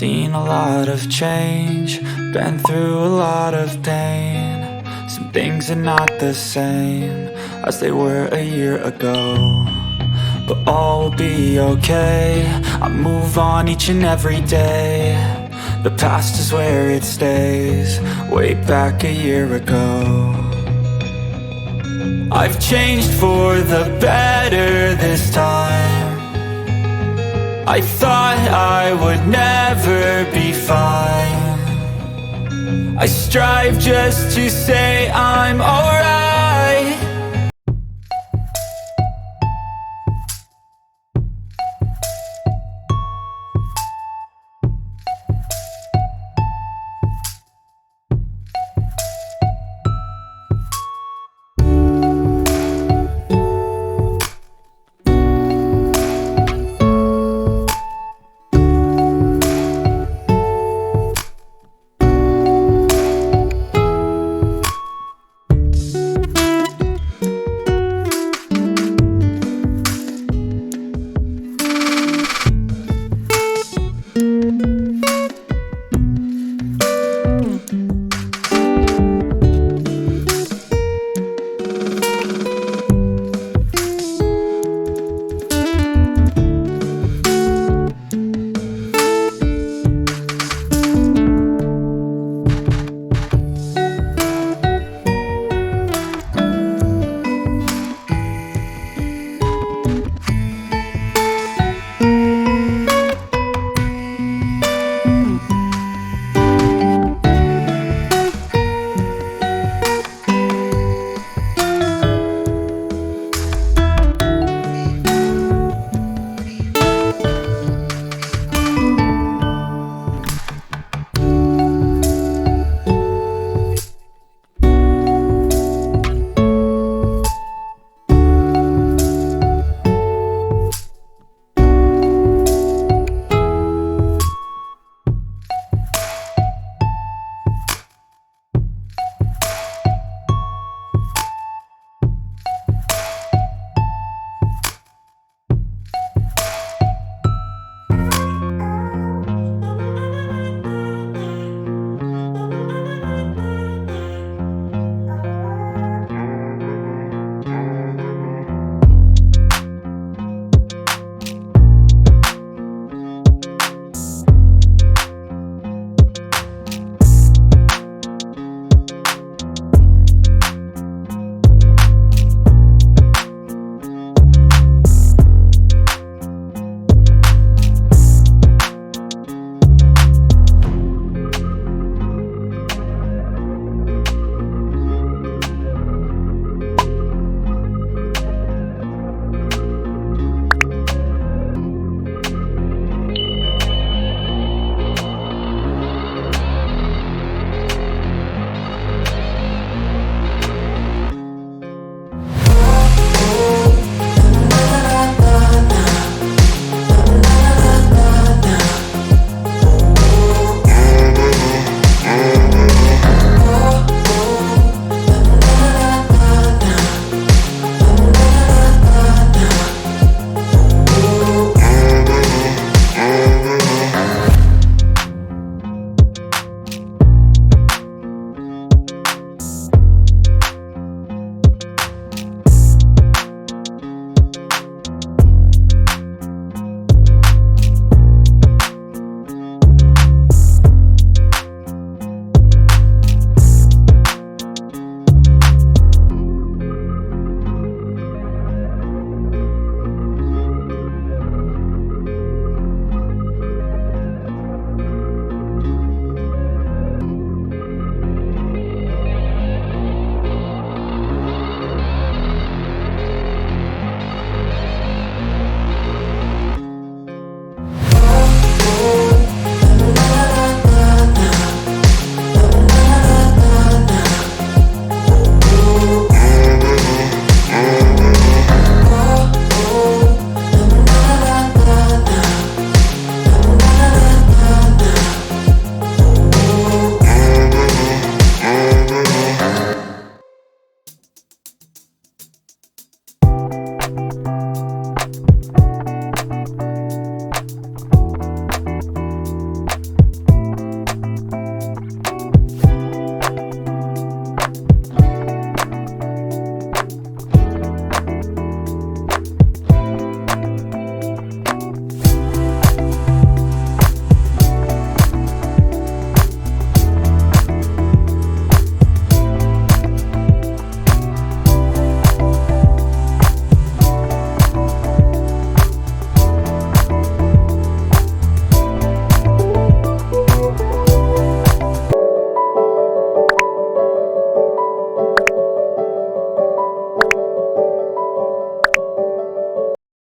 Seen a lot of change, been through a lot of pain. Some things are not the same as they were a year ago, but all will be okay. I move on each and every day. The past is where it stays, way back a year ago. I've changed for the better this time. I thought I would never be fine. I strive just to say I'm